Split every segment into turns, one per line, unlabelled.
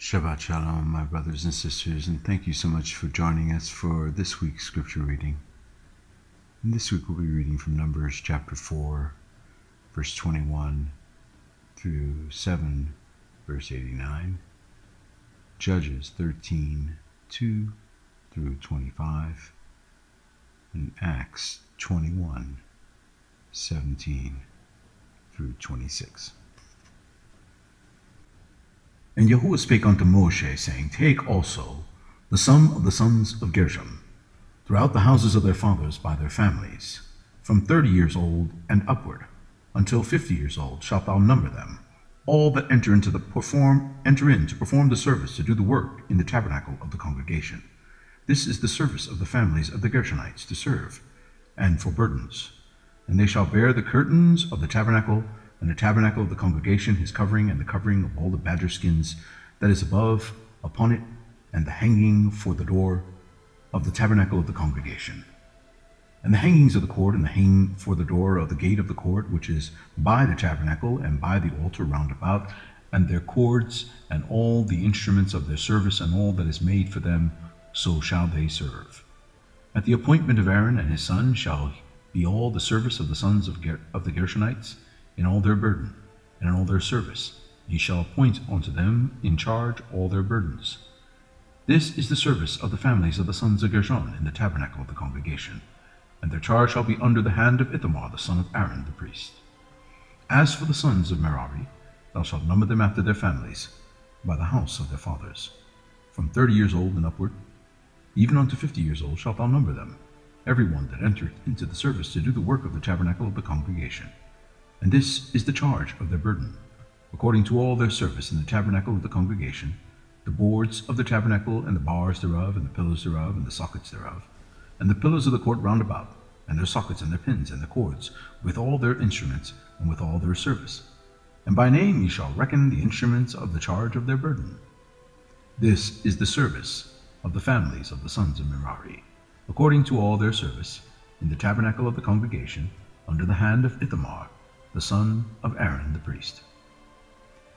Shabbat Shalom, my brothers and sisters, and thank you so much for joining us for this week's scripture reading. And this week we'll be reading from Numbers chapter 4, verse 21 through 7, verse 89, Judges 13, 2 through 25, and Acts 21, 17 through 26. And Yahuwah spake unto Moshe, saying, Take also the sum of the sons of Gershom, throughout the houses of their fathers by their families, from 30 years old and upward, until 50 years old shalt thou number them, all that enter in to perform the service, to do the work in the tabernacle of the congregation. This is the service of the families of the Gershonites, to serve, and for burdens. And they shall bear the curtains of the tabernacle, and the tabernacle of the congregation, his covering, and the covering of all the badger skins that is above upon it, and the hanging for the door of the tabernacle of the congregation, and the hangings of the court, and the hanging for the door of the gate of the court, which is by the tabernacle, and by the altar round about, and their cords, and all the instruments of their service, and all that is made for them, so shall they serve. At the appointment of Aaron and his son shall be all the service of the sons of the Gershonites, in all their burden, and in all their service. Ye shall appoint unto them in charge all their burdens. This is the service of the families of the sons of Gershon in the tabernacle of the congregation, and their charge shall be under the hand of Ithamar the son of Aaron the priest. As for the sons of Merari, thou shalt number them after their families, by the house of their fathers. From 30 years old and upward, even unto 50 years old shalt thou number them, every one that entereth into the service to do the work of the tabernacle of the congregation. And this is the charge of their burden, according to all their service in the tabernacle of the congregation, the boards of the tabernacle, and the bars thereof, and the pillars thereof, and the sockets thereof, and the pillars of the court round about, and their sockets, and their pins, and their cords, with all their instruments, and with all their service. And by name ye shall reckon the instruments of the charge of their burden. This is the service of the families of the sons of Merari, according to all their service, in the tabernacle of the congregation, under the hand of Ithamar, the son of Aaron the priest.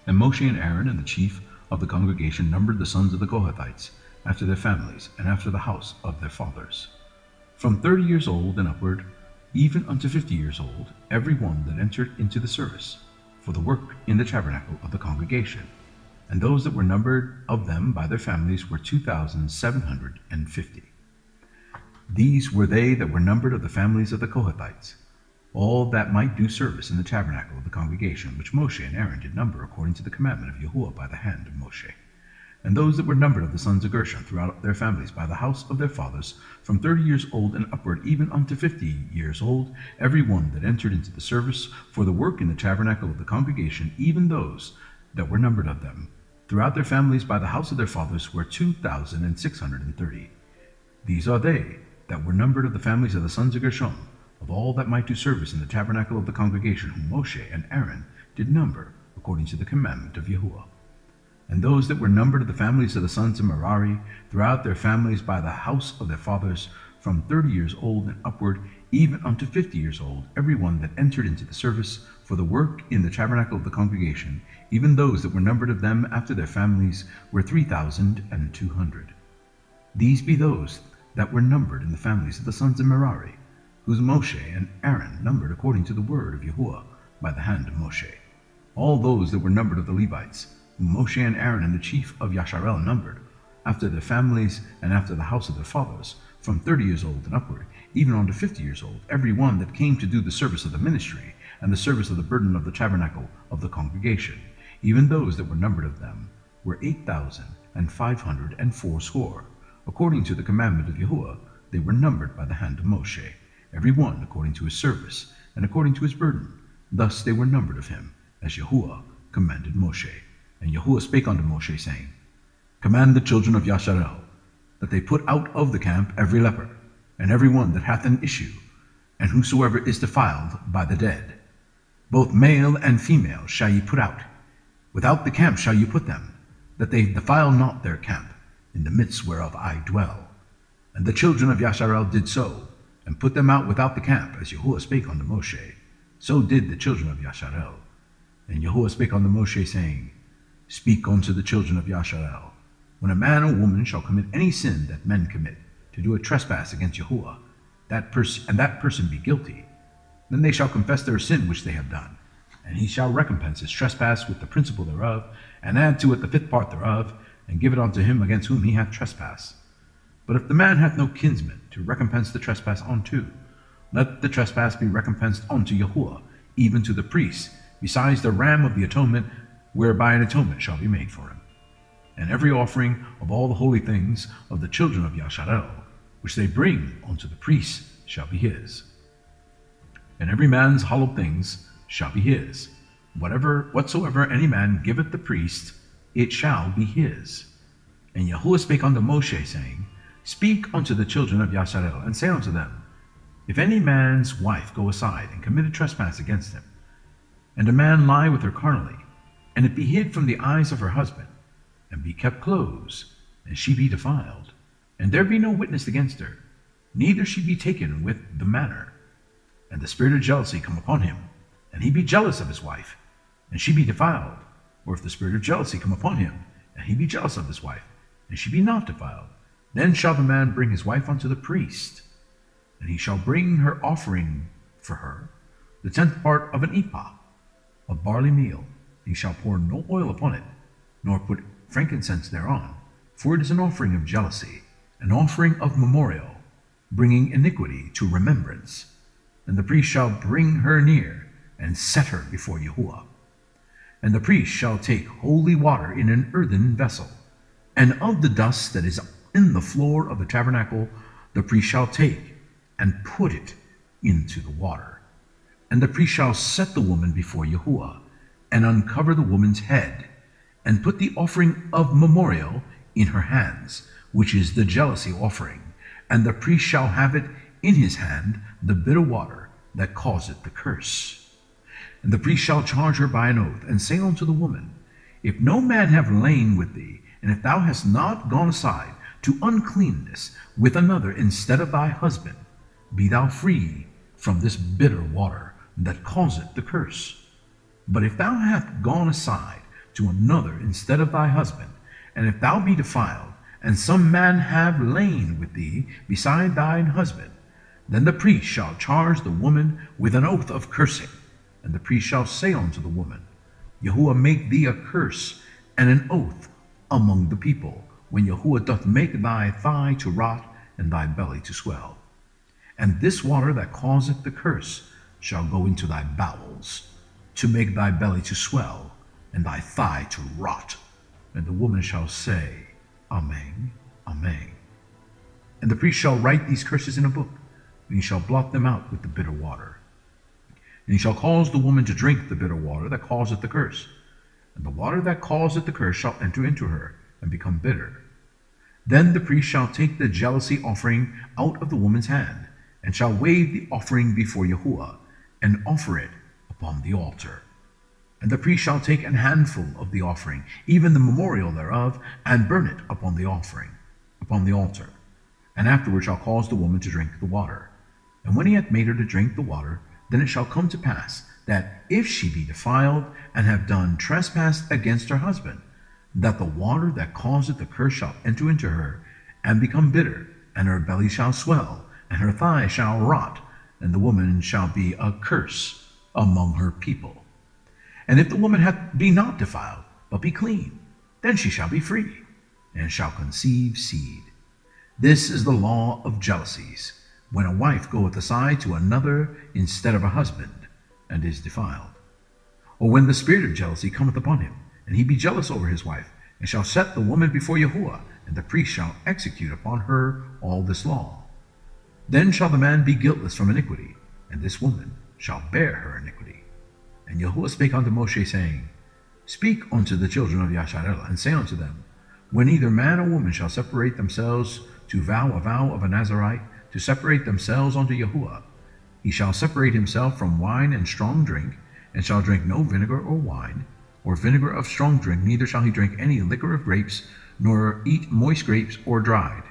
And Moshe and Aaron and the chief of the congregation numbered the sons of the Kohathites after their families, and after the house of their fathers, from 30 years old and upward, even unto 50 years old, every one that entered into the service, for the work in the tabernacle of the congregation. And those that were numbered of them by their families were 2,750. These were they that were numbered of the families of the Kohathites, all that might do service in the tabernacle of the congregation, which Moshe and Aaron did number according to the commandment of Yahuwah by the hand of Moshe. And those that were numbered of the sons of Gershon throughout their families by the house of their fathers, from 30 years old and upward, even unto 50 years old, every one that entered into the service for the work in the tabernacle of the congregation, even those that were numbered of them throughout their families by the house of their fathers, were 2,630. These are they that were numbered of the families of the sons of Gershon, of all that might do service in the tabernacle of the congregation, whom Moshe and Aaron did number, according to the commandment of Yahuwah. And those that were numbered of the families of the sons of Merari, throughout their families by the house of their fathers, from 30 years old and upward, even unto 50 years old, every one that entered into the service for the work in the tabernacle of the congregation, even those that were numbered of them after their families, were 3,200. These be those that were numbered in the families of the sons of Merari, whose Moshe and Aaron numbered according to the word of Yahuwah by the hand of Moshe. All those that were numbered of the Levites, whom Moshe and Aaron and the chief of Yasharel numbered, after their families and after the house of their fathers, from 30 years old and upward, even unto 50 years old, every one that came to do the service of the ministry, and the service of the burden of the tabernacle of the congregation, even those that were numbered of them, were 8,580. According to the commandment of Yahuwah, they were numbered by the hand of Moshe, every one according to his service, and according to his burden. Thus they were numbered of him, as Yahuwah commanded Moshe. And Yahuwah spake unto Moshe, saying, Command the children of Yasharel, that they put out of the camp every leper, and every one that hath an issue, and whosoever is defiled by the dead. Both male and female shall ye put out. Without the camp shall ye put them, that they defile not their camp, in the midst whereof I dwell. And the children of Yasharel did so, and put them out without the camp, as Yahuwah spake unto Moshe. So did the children of Yasharel. And Yahuwah spake unto Moshe, saying, Speak unto the children of Yasharel, when a man or woman shall commit any sin that men commit, to do a trespass against Yahuwah, that person be guilty, then they shall confess their sin which they have done, and he shall recompense his trespass with the principal thereof, and add to it the fifth part thereof, and give it unto him against whom he hath trespassed. But if the man hath no kinsman to recompense the trespass unto, let the trespass be recompensed unto Yahuwah, even to the priest, besides the ram of the atonement, whereby an atonement shall be made for him. And every offering of all the holy things of the children of Yasharel, which they bring unto the priest, shall be his. And every man's hallowed things shall be his. Whatsoever any man giveth the priest, it shall be his. And Yahuwah spake unto Moshe, saying, Speak unto the children of Yasharel, and say unto them, If any man's wife go aside and commit a trespass against him, and a man lie with her carnally, and it be hid from the eyes of her husband, and be kept close, and she be defiled, and there be no witness against her, neither she be taken with the manner, and the spirit of jealousy come upon him, and he be jealous of his wife, and she be defiled, or if the spirit of jealousy come upon him, and he be jealous of his wife, and she be not defiled, then shall the man bring his wife unto the priest, and he shall bring her offering for her, the 10th part of an ephah of barley meal. He shall pour no oil upon it, nor put frankincense thereon, for it is an offering of jealousy, an offering of memorial, bringing iniquity to remembrance. And the priest shall bring her near, and set her before Yahuwah. And the priest shall take holy water in an earthen vessel, and of the dust that is in the floor of the tabernacle the priest shall take, and put it into the water. And the priest shall set the woman before Yahuwah, and uncover the woman's head, and put the offering of memorial in her hands, which is the jealousy offering. And the priest shall have it in his hand, the bitter water that causeth the curse. And the priest shall charge her by an oath, and say unto the woman, If no man have lain with thee, and if thou hast not gone aside to uncleanness with another instead of thy husband, be thou free from this bitter water that causeth the curse. But if thou hast gone aside to another instead of thy husband, and if thou be defiled, and some man have lain with thee beside thine husband, then the priest shall charge the woman with an oath of cursing. And the priest shall say unto the woman, Yahuwah make thee a curse and an oath among the people, when Yahuwah doth make thy thigh to rot and thy belly to swell. And this water that causeth the curse shall go into thy bowels, to make thy belly to swell, and thy thigh to rot. And the woman shall say, Amen, Amen. And the priest shall write these curses in a book, and he shall blot them out with the bitter water. And he shall cause the woman to drink the bitter water that causeth the curse. And the water that causeth the curse shall enter into her, and become bitter. Then the priest shall take the jealousy offering out of the woman's hand, and shall wave the offering before Yahuwah, and offer it upon the altar. And the priest shall take an handful of the offering, even the memorial thereof, and burn it upon the offering, upon the altar. And afterward shall cause the woman to drink the water. And when he hath made her to drink the water, then it shall come to pass, that if she be defiled, and have done trespass against her husband, that the water that causeth the curse shall enter into her, and become bitter, and her belly shall swell, and her thigh shall rot, and the woman shall be a curse among her people. And if the woman be not defiled, but be clean, then she shall be free, and shall conceive seed. This is the law of jealousies, when a wife goeth aside to another instead of a husband, and is defiled. Or when the spirit of jealousy cometh upon him, and he be jealous over his wife, and shall set the woman before Yahuwah, and the priest shall execute upon her all this law. Then shall the man be guiltless from iniquity, and this woman shall bear her iniquity. And Yahuwah spake unto Moshe, saying, Speak unto the children of Yasharel, and say unto them, When either man or woman shall separate themselves to vow a vow of a Nazarite, to separate themselves unto Yahuwah, he shall separate himself from wine and strong drink, and shall drink no vinegar or wine, or vinegar of strong drink, neither shall he drink any liquor of grapes, nor eat moist grapes or dried.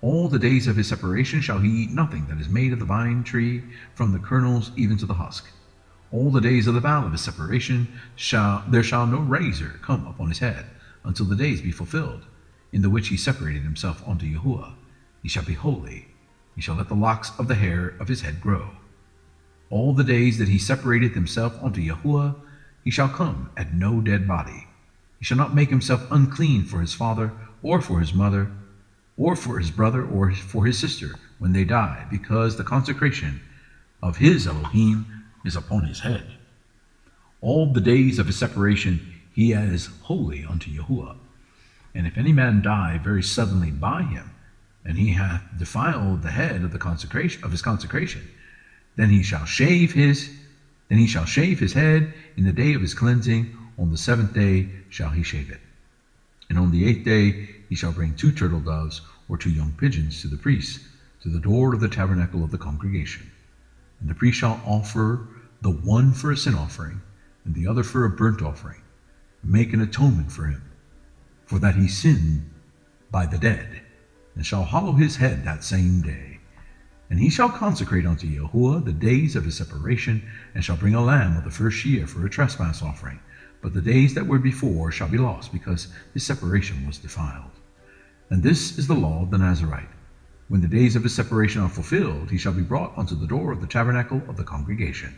All the days of his separation shall he eat nothing that is made of the vine tree, from the kernels even to the husk. All the days of the vow of his separation there shall no razor come upon his head, until the days be fulfilled, in the which he separated himself unto Yahuwah. He shall be holy. He shall let the locks of the hair of his head grow. All the days that he separated himself unto Yahuwah, he shall come at no dead body. He shall not make himself unclean for his father, or for his mother, or for his brother, or for his sister, when they die, because the consecration of his Elohim is upon his head. All the days of his separation he is holy unto Yahuwah. And if any man die very suddenly by him, and he hath defiled the head of his consecration, then he shall shave his head in the day of his cleansing. On the 7th day shall he shave it. And on the 8th day he shall bring 2 turtle doves or 2 young pigeons to the priest, to the door of the tabernacle of the congregation. And the priest shall offer the one for a sin offering, and the other for a burnt offering, and make an atonement for him, for that he sinned by the dead, and shall hallow his head that same day. And he shall consecrate unto Yahuwah the days of his separation, and shall bring a lamb of the first year for a trespass offering. But the days that were before shall be lost, because his separation was defiled. And this is the law of the Nazarite. When the days of his separation are fulfilled, he shall be brought unto the door of the tabernacle of the congregation.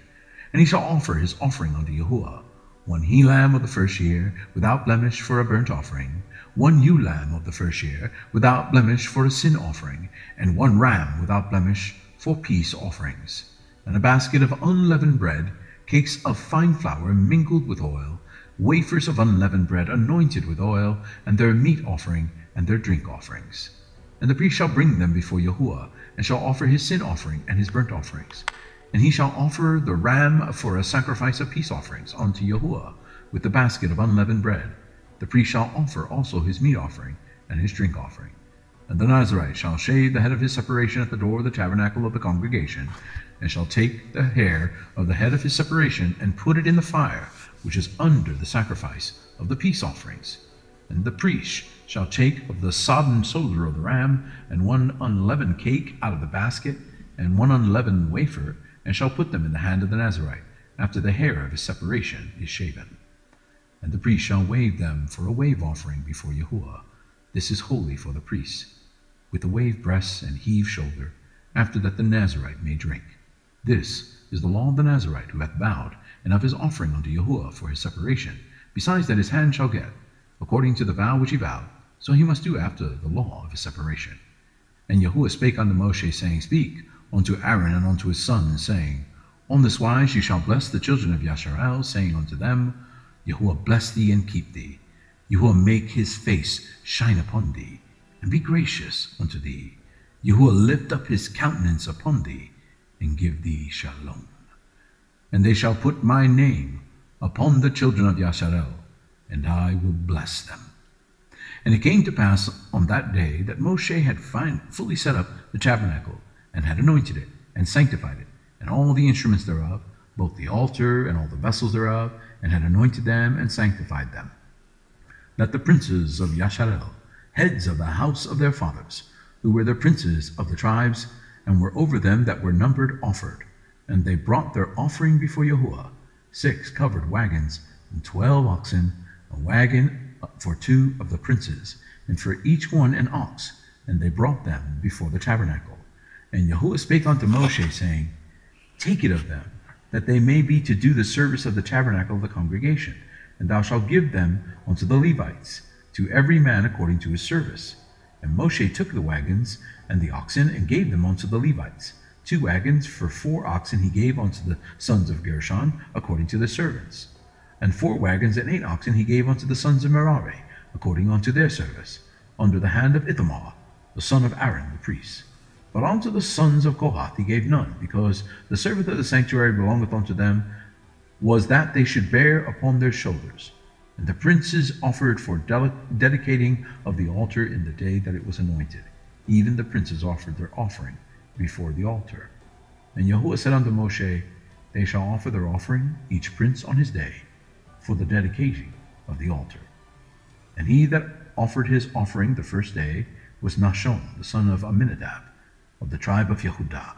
And he shall offer his offering unto Yahuwah, 1 he-lamb of the first year, without blemish, for a burnt offering, 1 ewe-lamb of the first year, without blemish, for a sin offering, and 1 ram without blemish, for peace offerings. And a basket of unleavened bread, cakes of fine flour mingled with oil, wafers of unleavened bread anointed with oil, and their meat offering and their drink offerings. And the priest shall bring them before Yahuwah, and shall offer his sin offering and his burnt offerings. And he shall offer the ram for a sacrifice of peace offerings unto Yahuwah, with the basket of unleavened bread. The priest shall offer also his meat offering and his drink offering. And the Nazarite shall shave the head of his separation at the door of the tabernacle of the congregation, and shall take the hair of the head of his separation, and put it in the fire, which is under the sacrifice of the peace offerings. And the priest shall take of the sodden shoulder of the ram, and 1 unleavened cake out of the basket, and 1 unleavened wafer, and shall put them in the hand of the Nazarite, after the hair of his separation is shaven. And the priest shall wave them for a wave offering before Yahuwah. This is holy for the priest, with the waved breasts and heaved shoulder, after that the Nazarite may drink. This is the law of the Nazarite who hath vowed, and of his offering unto Yahuwah for his separation, besides that his hand shall get, according to the vow which he vowed, so he must do after the law of his separation. And Yahuwah spake unto Moshe, saying, Speak unto Aaron and unto his sons, saying, On this wise ye shall bless the children of Yasharel, saying unto them, Yahuwah bless thee and keep thee. Yahuwah make his face shine upon thee, and be gracious unto thee. Yahuwah lift up his countenance upon thee, and give thee shalom. And they shall put my name upon the children of Yasharel, and I will bless them. And it came to pass on that day that Moshe had fully set up the tabernacle, and had anointed it, and sanctified it, and all the instruments thereof, both the altar and all the vessels thereof, and had anointed them and sanctified them. That the princes of Yasharel, heads of the house of their fathers, who were the princes of the tribes, and were over them that were numbered, offered. And they brought their offering before Yahuwah, 6 covered wagons, and 12 oxen, a wagon for 2 of the princes, and for each one an ox. And they brought them before the tabernacle. And Yahuwah spake unto Moshe, saying, Take it of them, that they may be to do the service of the tabernacle of the congregation, and thou shalt give them unto the Levites, to every man according to his service. And Moshe took the wagons and the oxen, and gave them unto the Levites. 2 wagons for 4 oxen he gave unto the sons of Gershon, according to their servants. And 4 wagons and 8 oxen he gave unto the sons of Merari, according unto their service, under the hand of Ithamar, the son of Aaron the priest. But unto the sons of Kohath he gave none, because the service of the sanctuary belongeth unto them, was that they should bear upon their shoulders. And the princes offered for dedicating of the altar in the day that it was anointed. Even the princes offered their offering before the altar. And Yahuwah said unto Moshe, They shall offer their offering, each prince on his day, for the dedication of the altar. And he that offered his offering the first day was Nahshon, the son of Amminadab, of the tribe of Yehudah.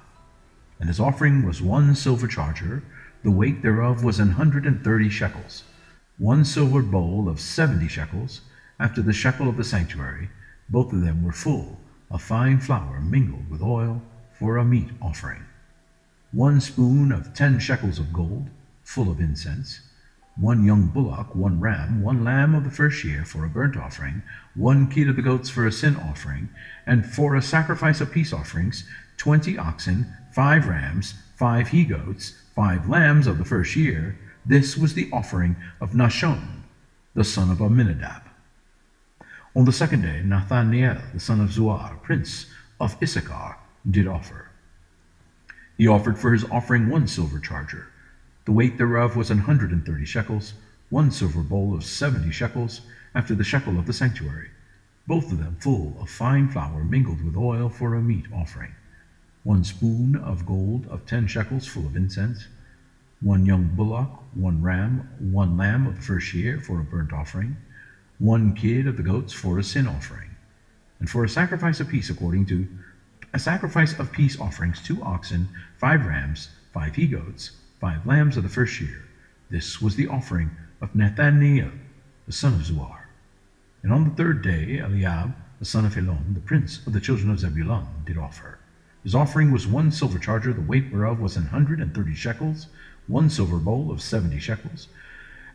And his offering was 1 silver charger, The weight thereof was 130 shekels. 1 silver bowl of 70 shekels, after the shekel of the sanctuary. Both of them were full of fine flour mingled with oil for a meat offering. 1 spoon of 10 shekels of gold, full of incense. 1 young bullock, 1 ram, 1 lamb of the first year for a burnt offering, 1 kid of the goats for a sin offering, and for a sacrifice of peace offerings, 20 oxen, 5 rams, 5 he-goats, 5 lambs of the first year. This was the offering of Nashon, the son of Amminadab. On the second day, Nathaniel, the son of Zuar, prince of Issachar, did offer. He offered for his offering 1 silver charger. The weight thereof was 130 shekels, 1 silver bowl of 70 shekels, after the shekel of the sanctuary, both of them full of fine flour mingled with oil for a meat offering. 1 spoon of gold of 10 shekels full of incense. 1 young bullock, 1 ram, 1 lamb of the first year for a burnt offering. 1 kid of the goats for a sin offering. And for a sacrifice of peace offerings, 2 oxen, 5 rams, 5 he-goats, 5 lambs of the first year. This was the offering of Nathaniel, the son of Zuar. And on the third day, Eliab, the son of Helon, the prince of the children of Zebulun, did offer. His offering was 1 silver charger, the weight whereof was 130 shekels, 1 silver bowl of 70 shekels,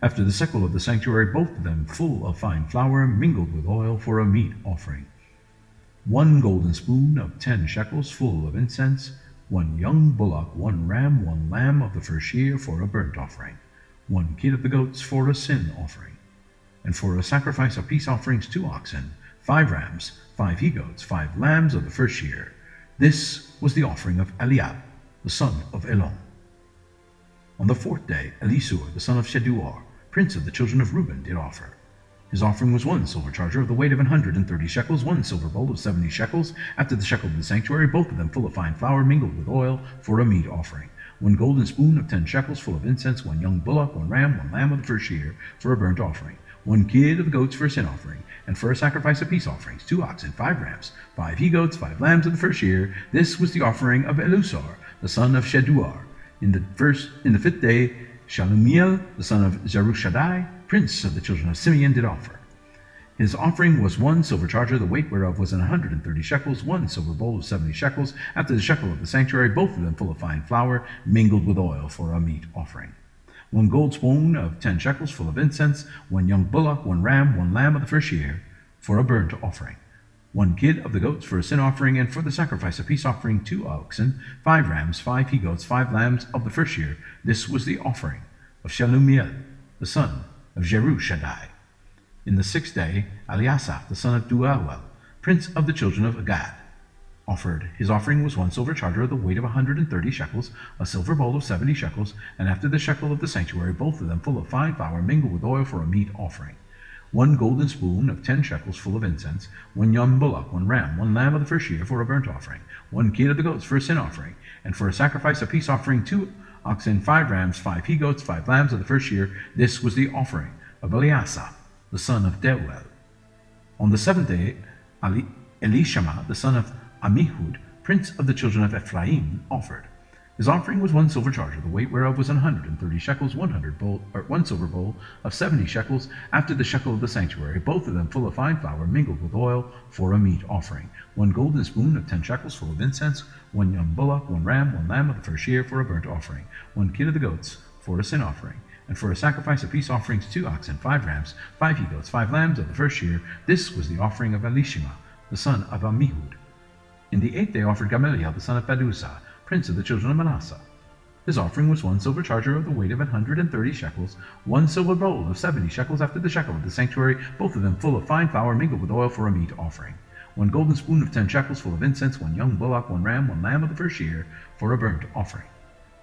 after the shekel of the sanctuary, both of them full of fine flour mingled with oil for a meat offering. 1 golden spoon of 10 shekels full of incense, 1 young bullock, 1 ram, 1 lamb of the first year for a burnt offering, 1 kid of the goats for a sin offering, and for a sacrifice of peace offerings, 2 oxen, 5 rams, 5 he-goats, 5 lambs of the first year. This was the offering of Eliab, the son of Elon. On the fourth day, Elisur, the son of Sheduar, prince of the children of Reuben, did offer. His offering was 1 silver charger of the weight of 130 shekels, 1 silver bowl of 70 shekels, after the shekel of the sanctuary, both of them full of fine flour mingled with oil for a meat offering. 1 golden spoon of 10 shekels full of incense, 1 young bullock, 1 ram, 1 lamb of the first year for a burnt offering, 1 kid of the goats for a sin offering, and for a sacrifice of peace offerings, 2 oxen, 5 rams, 5 he-goats, 5 lambs of the first year. This was the offering of Elisur, the son of Sheduar. In the 5th day, Shalumiel, the son of Zerushadai, prince of the children of Simeon, did offer. His offering was 1 silver charger, the weight whereof was 130 shekels, 1 silver bowl of 70 shekels, after the shekel of the sanctuary, both of them full of fine flour, mingled with oil for a meat offering. 1 gold spoon of 10 shekels full of incense, 1 young bullock, 1 ram, 1 lamb of the first year, for a burnt offering. 1 kid of the goats for a sin offering, and for the sacrifice of peace offering, 2 oxen, 5 rams, 5 he-goats, 5 lambs of the first year. This was the offering of Shalumiel, the son of Zerushadai. In the 6th day, Eliasaph, the son of Deuel, prince of the children of Gad, offered. His offering was 1 silver charger of the weight of 130 shekels, a silver bowl of 70 shekels, and after the shekel of the sanctuary, both of them full of fine flour mingled with oil for a meat offering. 1 golden spoon of 10 shekels full of incense, 1 young bullock, 1 ram, 1 lamb of the first year for a burnt offering, 1 kid of the goats for a sin offering, and for a sacrifice of peace offering, 2 oxen, 5 rams, 5 he-goats, 5 lambs of the first year. This was the offering of Eliasaph, the son of Deuel. On the 7th day, Elishama, the son of Ammihud, prince of the children of Ephraim, offered. His offering was 1 silver charger, the weight whereof was 130 shekels, 1 silver bowl of 70 shekels, after the shekel of the sanctuary, both of them full of fine flour mingled with oil for a meat offering. 1 golden spoon of 10 shekels full of incense, 1 young bullock, 1 ram, 1 lamb of the first year for a burnt offering, 1 kid of the goats for a sin offering, and for a sacrifice of peace offerings, 2 oxen, 5 rams, 5 he-goats, 5 lambs of the first year. This was the offering of Elishama, the son of Ammihud. In the 8th day offered Gamaliel, the son of Pedusah, prince of the children of Manasseh. His offering was 1 silver charger of the weight of 130 shekels, 1 silver bowl of 70 shekels, after the shekel of the sanctuary, both of them full of fine flour mingled with oil for a meat offering. 1 golden spoon of 10 shekels full of incense, 1 young bullock, 1 ram, 1 lamb of the first year for a burnt offering.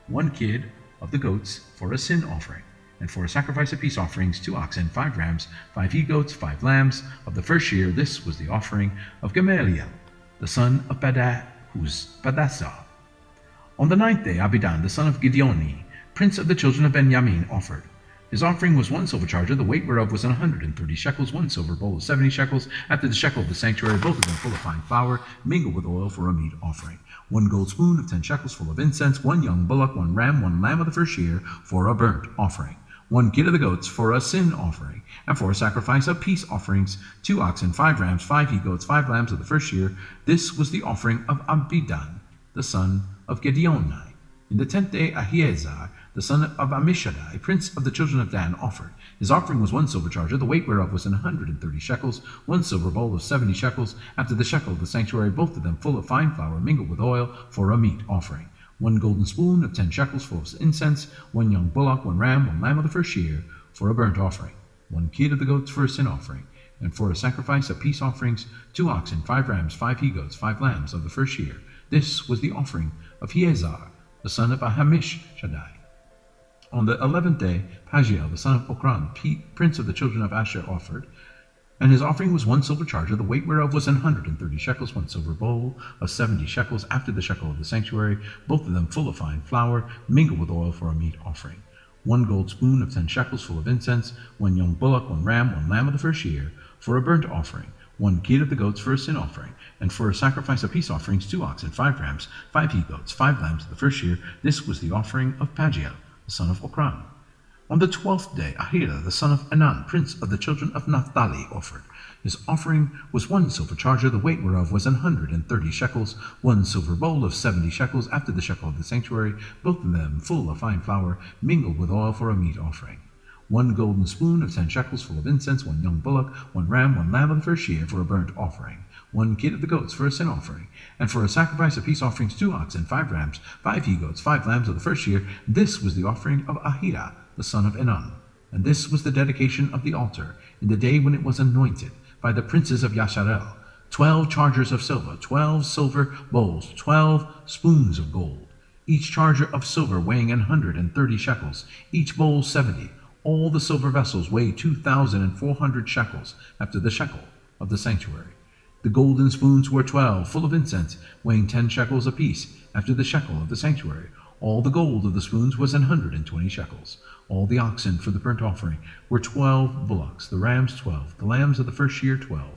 1 kid of the goats for a sin offering, and for a sacrifice of peace offerings, 2 oxen, 5 rams, 5 he-goats, 5 lambs of the first year. This was the offering of Gamaliel, the son of Pedasah. On the 9th day, Abidan, the son of Gideoni, prince of the children of Benjamin, offered. His offering was 1 silver charger, the weight whereof was 130 shekels, 1 silver bowl of 70 shekels, after the shekel of the sanctuary, both of them full of fine flour, mingled with oil for a meat offering. 1 gold spoon of 10 shekels full of incense, 1 young bullock, 1 ram, 1 lamb of the first year for a burnt offering. 1 kid of the goats for a sin offering, and for a sacrifice of peace offerings, 2 oxen, 5 rams, 5 he-goats, 5 lambs of the first year. This was the offering of Abidan, the son of Gideoni. In the 10th day, Ahiezer, the son of Ammishaddai, prince of the children of Dan, offered. His offering was 1 silver charger, the weight whereof was 130 shekels, 1 silver bowl of 70 shekels, after the shekel of the sanctuary, both of them full of fine flour, mingled with oil, for a meat offering. 1 golden spoon of 10 shekels full of incense, 1 young bullock, 1 ram, 1 lamb of the first year, for a burnt offering. 1 kid of the goats for a sin offering, and for a sacrifice of peace offerings, 2 oxen, 5 rams, 5 he-goats, 5 lambs of the first year. This was the offering of Ahiezer, the son of Ammishaddai. On the 11th day, Pagiel, the son of Okran, prince of the children of Asher, offered. And his offering was 1 silver charger, the weight whereof was 130 shekels, 1 silver bowl of 70 shekels, after the shekel of the sanctuary, both of them full of fine flour, mingled with oil for a meat offering. 1 gold spoon of 10 shekels full of incense, 1 young bullock, 1 ram, 1 lamb of the first year, for a burnt offering. 1 kid of the goats for a sin offering, and for a sacrifice of peace offerings, 2 oxen, 5 rams, 5 he-goats, 5 lambs of the first year. This was the offering of Pagiel, the son of Okran. On the 12th day, Ahira, the son of Enan, prince of the children of Naphtali, offered. His offering was 1 silver charger, the weight whereof was 130 shekels, 1 silver bowl of 70 shekels, after the shekel of the sanctuary, both of them full of fine flour, mingled with oil for a meat offering. 1 golden spoon of 10 shekels full of incense, 1 young bullock, 1 ram, 1 lamb of the first year for a burnt offering. 1 kid of the goats for a sin offering, and for a sacrifice of peace offerings, 2 oxen, 5 rams, 5 he-goats, 5 lambs of the first year. This was the offering of Ahira, the son of Enan. And this was the dedication of the altar, in the day when it was anointed, by the princes of Yasharel. 12 chargers of silver, 12 silver bowls, 12 spoons of gold, each charger of silver weighing 130 shekels, each bowl 70. All the silver vessels weigh 2,400 shekels, after the shekel of the sanctuary. The golden spoons were 12, full of incense, weighing 10 shekels apiece, after the shekel of the sanctuary. All the gold of the spoons was 120 shekels. All the oxen for the burnt offering were 12 bullocks, the rams 12, the lambs of the first year 12,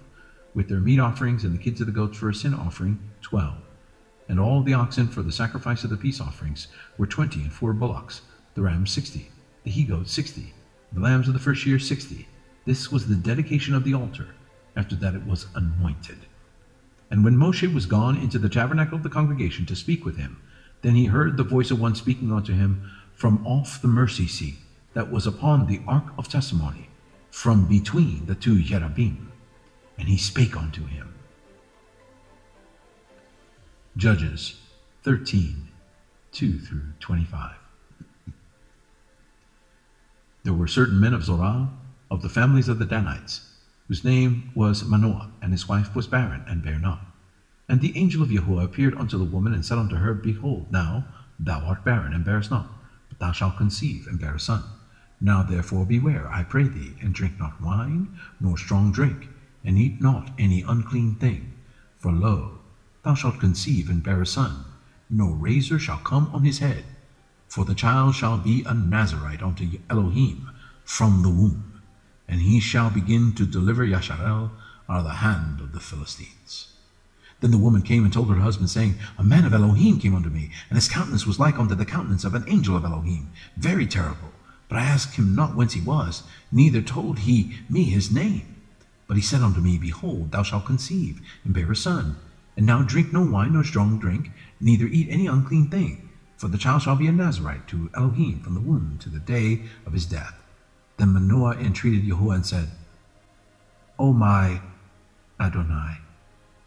with their meat offerings, and the kids of the goats for a sin offering 12. And all the oxen for the sacrifice of the peace offerings were 20, and 4 bullocks, the rams 60, the he-goats 60, the lambs of the first year 60. This was the dedication of the altar, after that it was anointed. And when Moshe was gone into the tabernacle of the congregation to speak with him, then he heard the voice of one speaking unto him from off the mercy seat that was upon the ark of testimony, from between the 2 cherubim. And he spake unto him. Judges 13, 2 through 25. There were certain men of Zorah, of the families of the Danites, whose name was Manoah, and his wife was barren, and bare not. And the angel of Yahuwah appeared unto the woman, and said unto her, Behold, now thou art barren, and bearest not, but thou shalt conceive, and bear a son. Now therefore beware, I pray thee, and drink not wine, nor strong drink, and eat not any unclean thing. For lo, thou shalt conceive, and bear a son. No razor shall come on his head, for the child shall be a Nazarite unto Elohim from the womb, and he shall begin to deliver Yasharel out of the hand of the Philistines. Then the woman came and told her husband, saying, A man of Elohim came unto me, and his countenance was like unto the countenance of an angel of Elohim, very terrible. But I asked him not whence he was, neither told he me his name. But he said unto me, Behold, thou shalt conceive, and bear a son. And now drink no wine nor strong drink, neither eat any unclean thing, for the child shall be a Nazarite to Elohim from the womb to the day of his death. Then Manoah entreated Yahuwah and said, O my Adonai,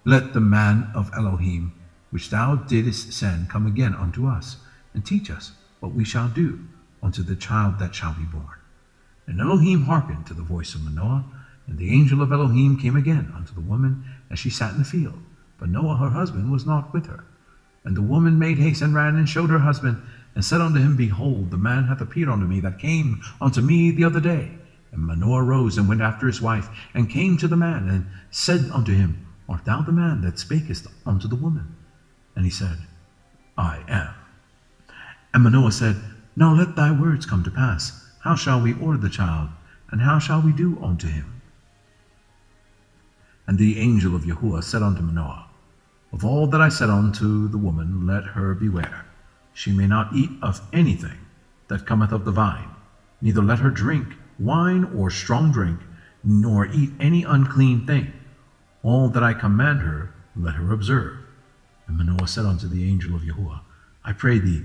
let the man of Elohim, which thou didst send, come again unto us, and teach us what we shall do unto the child that shall be born. And Elohim hearkened to the voice of Manoah, and the angel of Elohim came again unto the woman as she sat in the field. But Noah her husband was not with her. And the woman made haste and ran and showed her husband, and said unto him, Behold, the man hath appeared unto me that came unto me the other day. And Manoah rose and went after his wife, and came to the man, and said unto him, Art thou the man that spakest unto the woman? And he said, I am. And Manoah said, Now let thy words come to pass, How shall we order the child, and how shall we do unto him? And the angel of Yahuwah said unto Manoah, Of all that I said unto the woman, let her beware. She may not eat of anything that cometh of the vine, neither let her drink wine or strong drink, nor eat any unclean thing. All that I command her, let her observe. And Manoah said unto the angel of Yahuwah, I pray thee,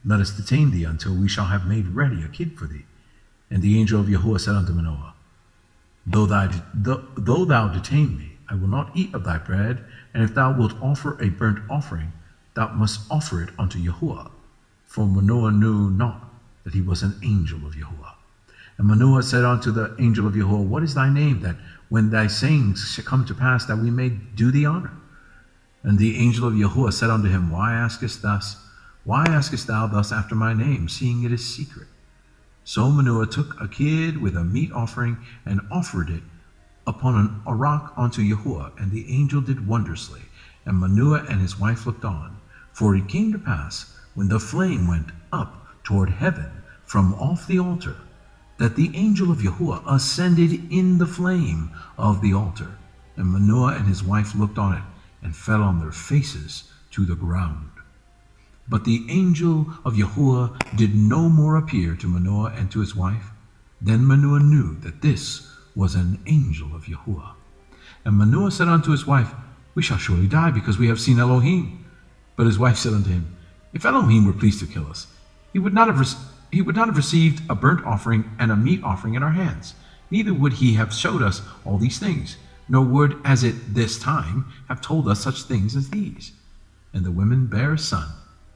let us detain thee until we shall have made ready a kid for thee. And the angel of Yahuwah said unto Manoah, Though thou detain me, I will not eat of thy bread, and if thou wilt offer a burnt offering, thou must offer it unto Yahuwah. For Manoah knew not that he was an angel of Yahuwah. And Manoah said unto the angel of Yahuwah, What is thy name, that when thy sayings shall come to pass, that we may do thee honor? And the angel of Yahuwah said unto him, Why askest thou thus after my name, seeing it is secret? So Manoah took a kid with a meat offering, and offered it upon a rock unto Yahuwah, and the angel did wondrously. And Manoah and his wife looked on. For it came to pass, when the flame went up toward heaven from off the altar, that the angel of Yahuwah ascended in the flame of the altar. And Manoah and his wife looked on it, and fell on their faces to the ground. But the angel of Yahuwah did no more appear to Manoah and to his wife. Then Manoah knew that this was an angel of Yahuwah. And Manoah said unto his wife, We shall surely die, because we have seen Elohim. But his wife said unto him, If Elohim were pleased to kill us, he would not have received a burnt offering and a meat offering in our hands. Neither would he have showed us all these things, nor would, as it this time, have told us such things as these. And the women bare a son,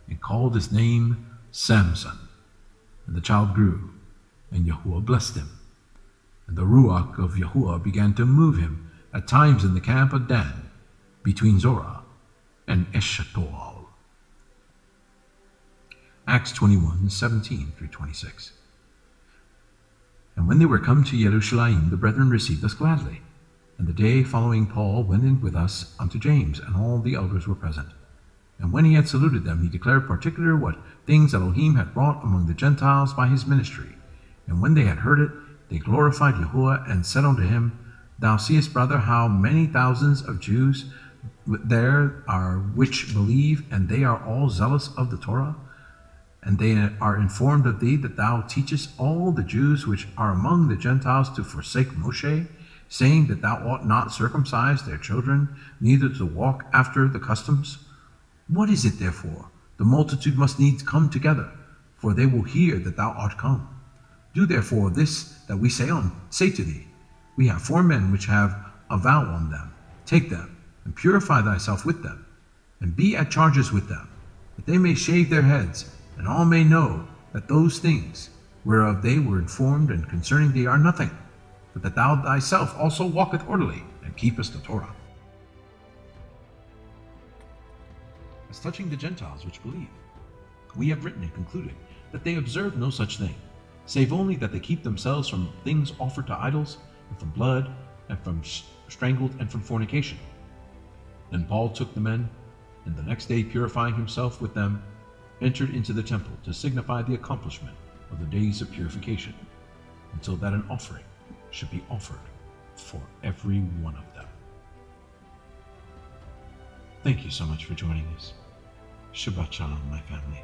and called his name Samson. And the child grew, and Yahuwah blessed him. And the Ruach of Yahuwah began to move him at times in the camp of Dan, between Zorah and Eshtaol. Acts 21:17-26. And when they were come to Jerusalem, the brethren received us gladly. And the day following Paul went in with us unto James, and all the elders were present. And when he had saluted them, he declared particular what things Elohim had wrought among the Gentiles by his ministry. And when they had heard it, they glorified Yahuwah, and said unto him, Thou seest, brother, how many thousands of Jews there are which believe, and they are all zealous of the Torah. And they are informed of thee, that thou teachest all the Jews which are among the Gentiles to forsake Moshe, saying that thou ought not circumcise their children, neither to walk after the customs. What is it therefore? The multitude must needs come together, for they will hear that thou art come. Do therefore this that we say to thee. We have 4 men which have a vow on them. Take them, and purify thyself with them, and be at charges with them, that they may shave their heads, and all may know that those things whereof they were informed and concerning thee are nothing, but that thou thyself also walketh orderly, and keepest the Torah. As touching the Gentiles which believe, we have written and concluded that they observe no such thing, save only that they keep themselves from things offered to idols, and from blood, and from strangled, and from fornication. Then Paul took the men, and the next day, purifying himself with them, entered into the temple to signify the accomplishment of the days of purification, until that an offering should be offered for every one of them. Thank you so much for joining us. Shabbat Shalom, my family.